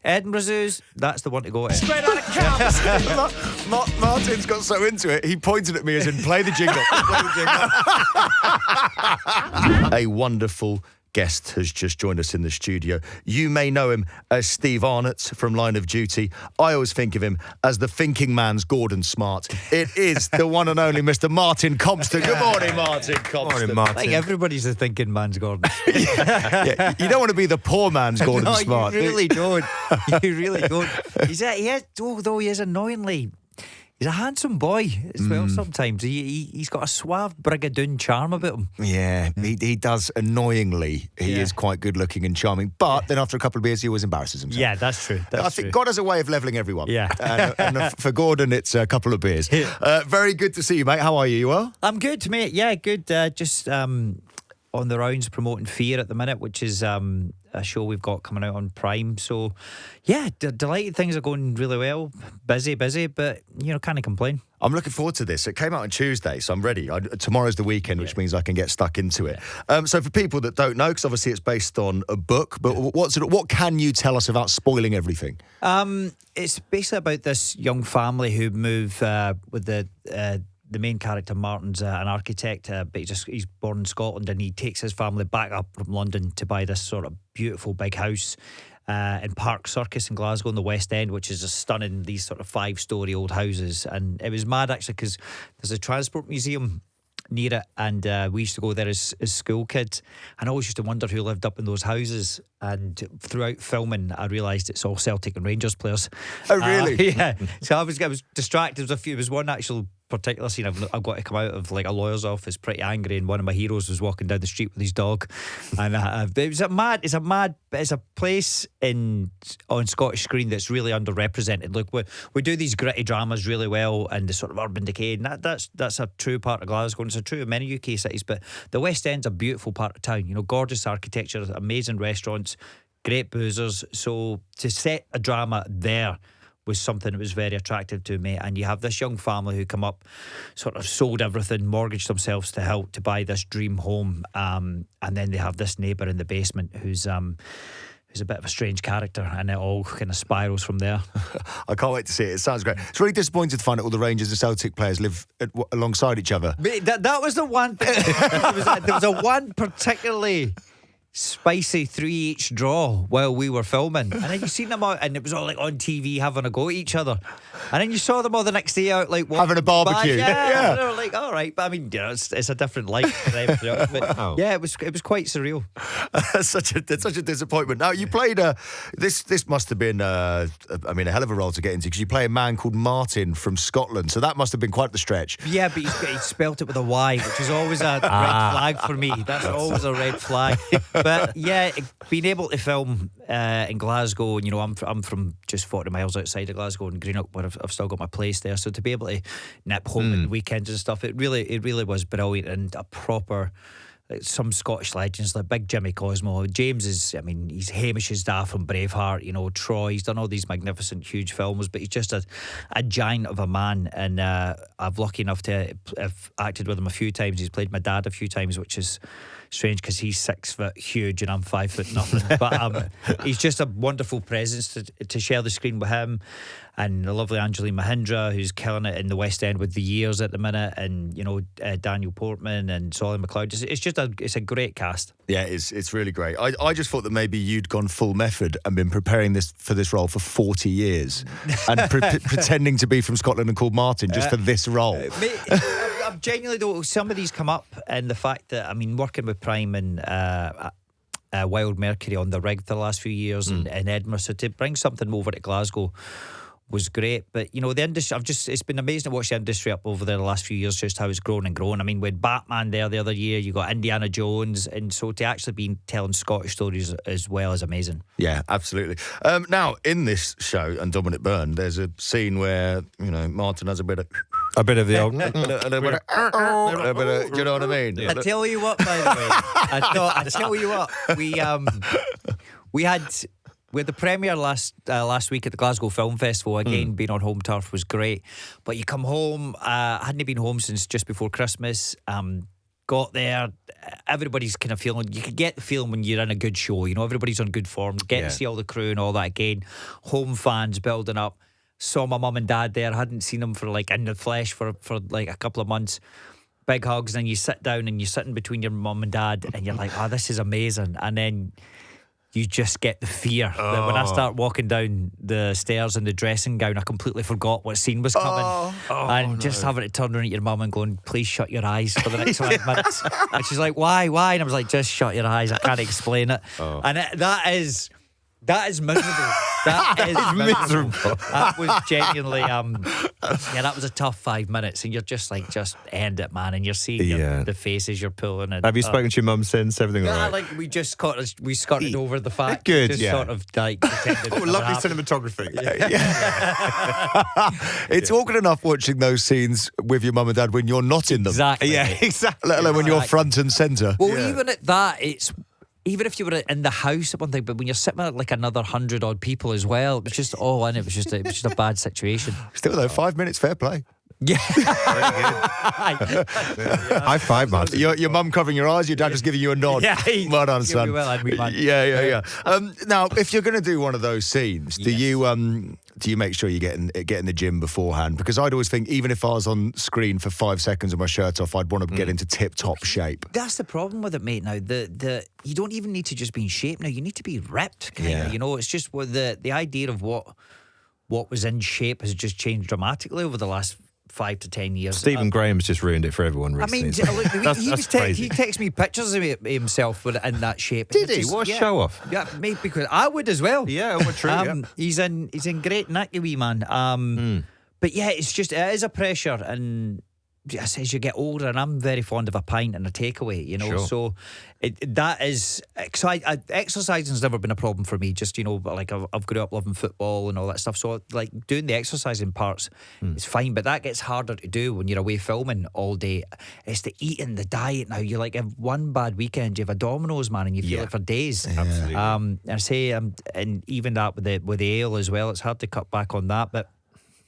Edinburgh Zoos, that's the one to go to. Straight out of Compston. Martin's got so into it, he pointed at me as in, play the jingle. Play the jingle. A wonderful guest has just joined us in the studio. You may know him as Steve Arnott from Line of Duty. I always think of him as the thinking man's Gordon Smart. It is the one and only Mr. Martin Compston. Good morning, Martin Compston. Morning, Martin. I think everybody's the thinking man's Gordon. Yeah, you don't want to be the poor man's Gordon No, Smart. you really don't. You really don't. Although he is annoyingly... He's a handsome boy as well sometimes. He's got a suave Brigadoon charm about him. Yeah, he does annoyingly. He is quite good looking and charming. But then after a couple of beers, he always embarrasses himself. Yeah, that's true. I think God has a way of levelling everyone. Yeah. And for Gordon, it's a couple of beers. Very good to see you, mate. How are you? You well? I'm good, mate. Yeah, good. Just on the rounds promoting Fear at the minute, which is a show we've got coming out on Prime. So, yeah, delighted. Things are going really well. Busy, but, can't complain. I'm looking forward to this. It came out on Tuesday, so I'm ready. Tomorrow's the weekend, which means I can get stuck into it. So for people that don't know, because obviously it's based on a book, but what can you tell us without spoiling everything? It's basically about this young family who move with the main character. Martin's an architect, but he's born in Scotland, and he takes his family back up from London to buy this sort of beautiful big house in Park Circus in Glasgow in the West End, which is just stunning, these sort of 5-storey old houses. And it was mad actually, because there's a transport museum near it, and we used to go there as school kids, and I always used to wonder who lived up in those houses. And throughout filming, I realised it's all Celtic and Rangers players. Oh, really? Yeah. So I was distracted. There was one actual particular scene I've got to come out of, like a lawyer's office, pretty angry, and one of my heroes was walking down the street with his dog, and it's a place on Scottish screen that's really underrepresented. Look, we do these gritty dramas really well, and the sort of urban decay, and that's a true part of Glasgow, and it's a true of many UK cities. But the West End's a beautiful part of town. Gorgeous architecture, amazing restaurants, great boozers. So to set a drama there was something that was very attractive to me. And you have this young family who come up, sort of sold everything, mortgaged themselves to help to buy this dream home, and then they have this neighbour in the basement who's a bit of a strange character, and it all kind of spirals from there. I can't wait to see it. It sounds great. It's really disappointing to find out all the Rangers and Celtic players live alongside each other. That was the one thing. There was a one particularly spicy 3-each draw while we were filming, and then you seen them out, and it was all like on TV having a go at each other, and then you saw them all the next day out like having a barbecue. Yeah. They were like, all right, but I mean, it's a different life for them. But Wow. Yeah, it was quite surreal. It's such a disappointment. Now you played this must have been a hell of a role to get into, because you play a man called Martin from Scotland, so that must have been quite the stretch. Yeah, but he spelt it with a Y, which is always a red flag for me. That's always a red flag. But yeah, being able to film in Glasgow, and I'm from just 40 miles outside of Glasgow in Greenock, where I've still got my place there. So to be able to nip home on weekends and stuff, it really was brilliant, and a proper. Some Scottish legends like Big Jimmy Cosmo. James he's Hamish's dad from Braveheart, Troy. He's done all these magnificent, huge films, but he's just a giant of a man. And I'm lucky enough to have acted with him a few times. He's played my dad a few times, which is strange because he's 6 foot huge and I'm 5 foot nothing. But he's just a wonderful presence to share the screen with him. And the lovely Angeline Mahindra, who's killing it in the West End with The Years at the minute, and Daniel Portman and Solly McLeod. It's a great cast. Yeah, it's really great. I just thought that maybe you'd gone full method and been preparing for this role for 40 years and pretending to be from Scotland and called Martin just for this role. I'm genuinely, though, some of these come up, and the fact that working with Prime and Wild Mercury on the rig for the last few years in Edinburgh, so to bring something over to Glasgow was great. But the industry, it's been amazing to watch the industry up over there the last few years, just how it's grown and grown. I mean, with Batman there the other year, you got Indiana Jones, and so to actually be telling Scottish stories as well is amazing. Yeah, absolutely. Now in this show, and Dominic Byrne, there's a scene where Martin has a bit of the old, do you know what I mean? I tell you what, by the way, I tell you what, we had the premiere last week at the Glasgow Film Festival. Again, being on home turf was great. But you come home, I hadn't been home since just before Christmas. got there. Everybody's kind of feeling. You can get the feeling when you're in a good show. You know, everybody's on good form. Get to see all the crew and all that again. Home fans building up. Saw my mum and dad there. Hadn't seen them for like in the flesh for like a couple of months. Big hugs, and then you sit down and you're sitting between your mum and dad, and you're like, "Oh, this is amazing." And then you just get the fear that when I start walking down the stairs in the dressing gown, I completely forgot what scene was coming. And just having to turn around at your mum and going, "Please shut your eyes for the next 5 minutes." And she's like, "Why? And I was like, "Just shut your eyes. I can't explain it." And that is miserable. That is miserable. That was genuinely, that was a tough 5 minutes, and you're just like, just end it, man. And you're seeing the faces you're pulling. And, have you spoken to your mum since? Everything all right? Like we just skirted over the fact. Good, just sort of like pretended. Lovely cinematography. It's awkward enough watching those scenes with your mum and dad when you're not in them. Exactly. Yeah, exactly. Let alone when you're front and centre. Well, even at that, even if you were in the house at one thing, but when you're sitting with like another 100 odd people as well, it was just it was just a bad situation. Still though, 5 minutes, fair play. Yeah. High five, man. Your mum covering your eyes, your dad just giving you a nod. Yeah. Well done, son. Man. Yeah. Now, if you're going to do one of those scenes, do you make sure you get in the gym beforehand? Because I'd always think, even if I was on screen for 5 seconds with my shirt off, I'd want to get into tip-top shape. That's the problem with it, mate. Now, you don't even need to just be in shape now. You need to be ripped, kind of. You know, it's just the idea of what was in shape has just changed dramatically over the last 5 to 10 years. Stephen Graham's just ruined it for everyone recently. I mean, look, he texts me pictures of himself in that shape. Did he? What a show off. Yeah, mate, because I would as well. Yeah, well, true. He's in great nick, wee man. But yeah, it is a pressure, and as you get older, and I'm very fond of a pint and a takeaway, you know. Sure. So exercising's never been a problem for me. Just, you know, like I've grew up loving football and all that stuff. So like doing the exercising parts is fine, but that gets harder to do when you're away filming all day. It's the eating, the diet now. You like have one bad weekend, you have a Domino's, man, and you feel it for days. Absolutely. I say, and even that with the ale as well, it's hard to cut back on that, but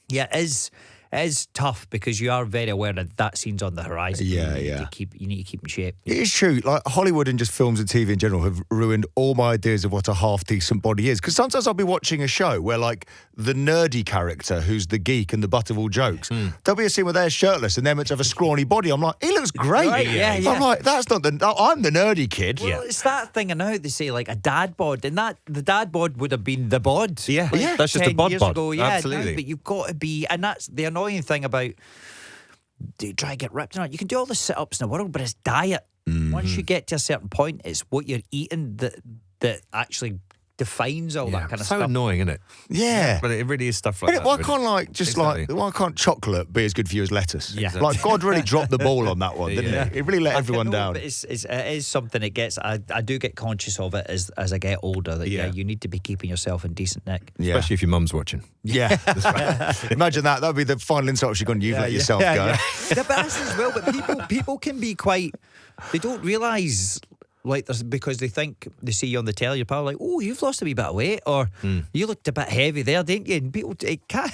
yeah, it is tough because you are very aware that scene's on the horizon. You need to keep in shape. It is true. Like Hollywood and just films and TV in general have ruined all my ideas of what a half decent body is. Because sometimes I'll be watching a show where like the nerdy character who's the geek and the butt of all jokes, there'll be a scene where they're shirtless and they're meant to have a scrawny body. I'm like, he looks great. Right, yeah. I'm like, that's not I'm the nerdy kid. Well, it's that thing, and now they say like a dad bod, and the dad bod would have been the bod. Yeah, like that's just a 10 bod years bod. ago. Yeah, Absolutely. No, but you've got to be, and that's the annoying thing about. Do you try to get ripped or not? You can do all the sit-ups in the world, but it's diet. Once you get to a certain point, it's what you're eating that actually defines all that kind of so stuff. annoying, isn't it? Yeah. But it really is stuff like that. Why really. can't why can't chocolate be as good for you as lettuce? Yeah. Like God really dropped the ball on that one, didn't he? It really let everyone know, down. But it is something that gets. I do get conscious of it as I get older. That you need to be keeping yourself in decent nick. Yeah. Especially if your mum's watching. Yeah. Imagine that. That would be the final insult she's gone, you've let yourself go. Yeah, but that's as well. But people can be quite. They don't realise. Like, because they think they see you on the telly, you're probably like, oh, you've lost a wee bit of weight, or you looked a bit heavy there, didn't you? And people, it can,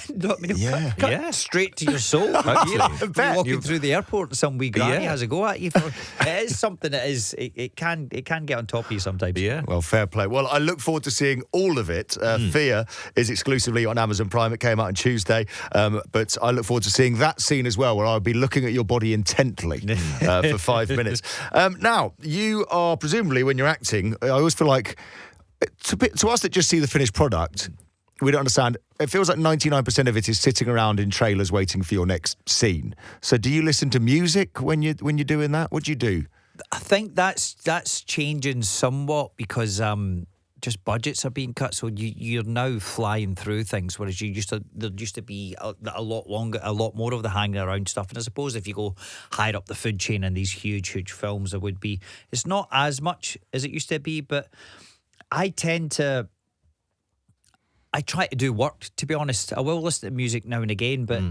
cut straight to your soul. You're walking through the airport, some wee granny has a go at you. It is something that is, it can get on top of you sometimes. Yeah. Well, fair play. Well, I look forward to seeing all of it. Fear is exclusively on Amazon Prime. It came out on Tuesday, but I look forward to seeing that scene as well, where I'll be looking at your body intently for 5 minutes. Now, you are presumably, when you're acting, I always feel like to us that just see the finished product, we don't understand. It feels like 99% of it is sitting around in trailers waiting for your next scene. So, do you listen to music when you're doing that? What do you do? I think that's changing somewhat because just budgets are being cut, so you're now flying through things, whereas there used to be a lot more of the hanging around stuff. And I suppose if you go higher up the food chain in these huge films, it's not as much as it used to be, but I try to do work, to be honest. I will listen to music now and again, but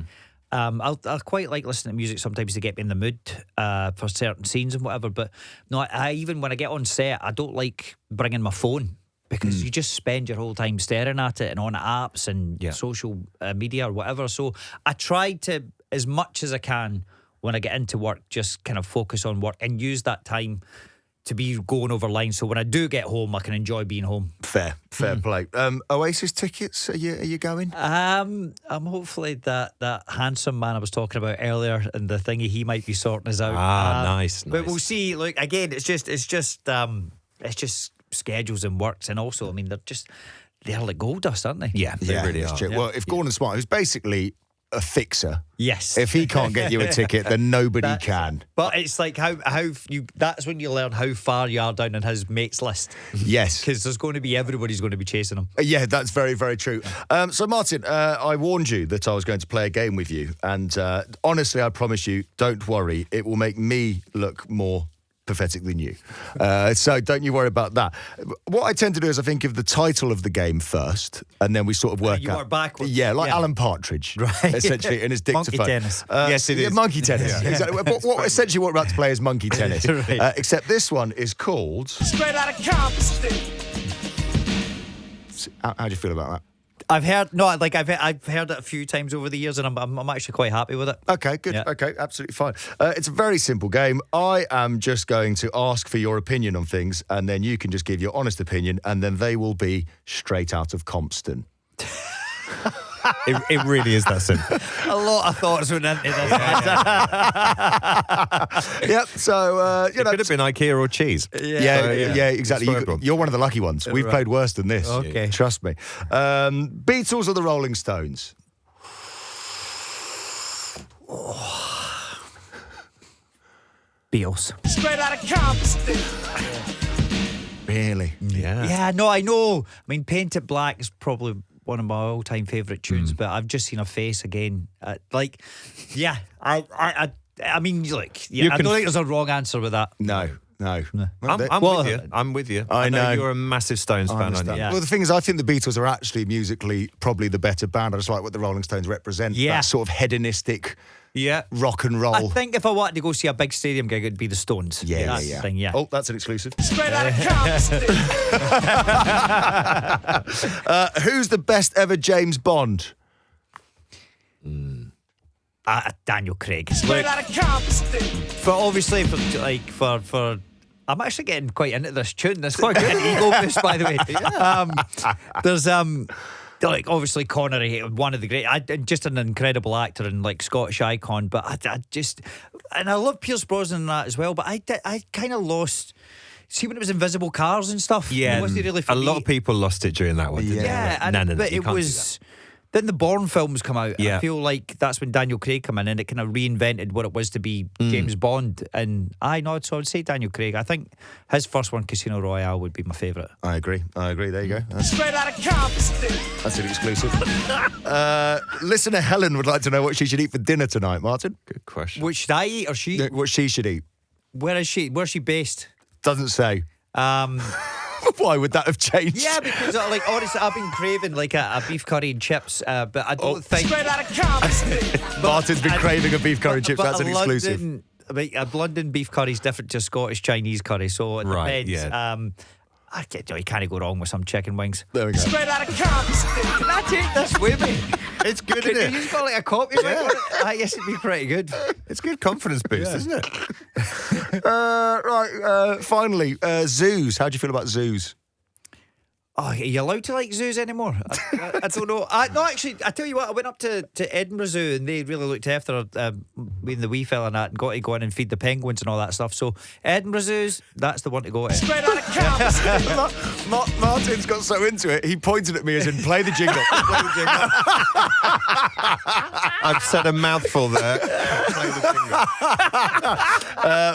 I'll quite like listening to music sometimes to get me in the mood for certain scenes and whatever. But no, I even when I get on set, I don't like bringing my phone. Because you just spend your whole time staring at it and on apps and social media or whatever. So I try to, as much as I can, when I get into work, just kind of focus on work and use that time to be going over lines. So when I do get home, I can enjoy being home. Fair play. Oasis tickets, are you going? I'm hopefully that handsome man I was talking about earlier and the thingy, he might be sorting us out. Nice. But we'll see. Look, again, it's just schedules and works, and also, I mean, they're like gold dust, aren't they? Yeah, they really it's are. true. Yeah. Well, if Gordon Smart, who's basically a fixer, Yes. if he can't get you a ticket, then nobody can. But it's like how you. That's when you learn how far you are down on his mates list. Yes. Because there's going to be everybody's going to be chasing him. Yeah, that's very, very true. So, Martin, I warned you that I was going to play a game with you. And honestly, I promise you, don't worry. It will make me look more pathetic than you. So don't you worry about that. What I tend to do is I think of the title of the game first, and then we sort of work You out. work backwards. Yeah, like Yeah. Alan Partridge, Right. essentially, in his dictaphone. Monkey tennis. Yes, it is. Monkey tennis. Yeah. Exactly. Essentially, what we're about to play is monkey tennis. Right. Except this one is called... Straight out of Compston. How do you feel about that? I've heard it a few times over the years, and I'm actually quite happy with it. Okay, good. Yeah. Okay, absolutely fine. It's a very simple game. I am just going to ask for your opinion on things, and then you can just give your honest opinion, and then they will be straight out of Compston. It really is that simple. A lot of thoughts went into this. Yep. So It could have been IKEA or cheese. Yeah, exactly. It's workable. You're one of the lucky ones. We've played worse than this. Okay. Trust me. Beatles or the Rolling Stones? Beatles. Straight out of Compston. Really? Yeah. Yeah, no, I know. I mean, Paint It Black is probably one of my all-time favourite tunes, but I've just seen a face again. I mean, look, yeah, I don't think there's a wrong answer with that. No. I'm Well, with you. I'm with you. I know. You're a massive Stones fan, aren't you? Yeah. Well, the thing is, I think the Beatles are actually musically probably the better band. I just like what the Rolling Stones represent. Yeah. That sort of hedonistic Yeah. rock and roll. I think if I wanted to go see a big stadium gig, it'd be the Stones. That's the thing, yeah. Oh, that's an exclusive. Straight out of Compston. Who's the best ever James Bond? Daniel Craig. Straight out of Compston. For I'm actually getting quite into this tune. This is quite an ego boost, by the way. There's like obviously Connery, one of the great, just an incredible actor and like Scottish icon. But I love Pierce Brosnan and that as well. But I kind of lost. See when it was Invisible Cars and stuff. Yeah. It wasn't really for A me. lot of people lost it during that one, didn't they? Yeah, No, but you it can't do was. Then the Bourne films come out. And Yeah. I feel like that's when Daniel Craig came in, and it kind of reinvented what it was to be James Bond. And so I would say Daniel Craig. I think his first one, Casino Royale, would be my favourite. I agree. There you go. Straight out of Compston. That's an exclusive. Listener Helen would like to know what she should eat for dinner tonight, Martin. that. Good question. Which should I eat or she? What she should eat. Where is she? Where's she based? Doesn't say. Why would that have changed? Yeah, because honestly, I've been craving like a beef curry and chips, but I don't think. Straight out of Compston. Martin's been craving a beef curry and chips. That's an exclusive. A London beef curry is different to Scottish Chinese curry, so it Right, depends. yeah. You can't go wrong with some chicken wings. There we go. Straight out of Compston. Can I take this with me? It's good, Could isn't you it? just got like a copy? Yeah. I guess it'd be pretty good. It's good confidence boost, isn't it? Finally, zoos. How do you feel about zoos? Oh, are you allowed to like zoos anymore? I don't know. No, actually, I tell you what, I went up to Edinburgh Zoo and they really looked after me and the wee fella and that and got to go in and feed the penguins and all that stuff. So Edinburgh Zoos, that's the one to go to. Straight out of Compston. Martin's got so into it, he pointed at me as in, play the jingle. Play the jingle. I've said a mouthful there. Play the jingle.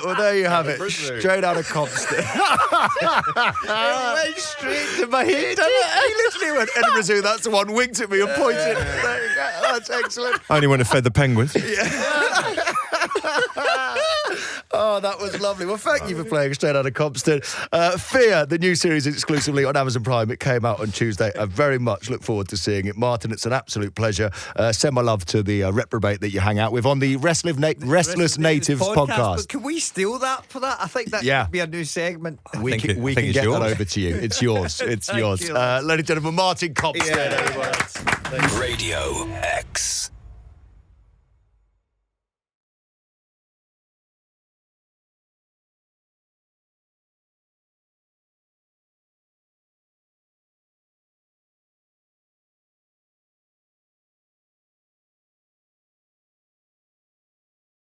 Well, there you have it. Straight out of Compston. It went straight to my head. He literally went, Edinburgh Zoo, that's the one, winked at me and pointed. There you go. That's excellent. I only want to fed the penguins. Oh, that was lovely. Well, thank you for playing Straight Out of Compston. Fear, the new series exclusively on Amazon Prime. It came out on Tuesday. I very much look forward to seeing it. Martin, it's an absolute pleasure. Send my love to the reprobate that you hang out with on the Restless Natives podcast. But can we steal that for that? I think that Yeah. could be a new segment. We think can it's get that yours. over to you. It's yours. It's Thank yours. you. Ladies and gentlemen, Martin Compston. Yeah. Radio X.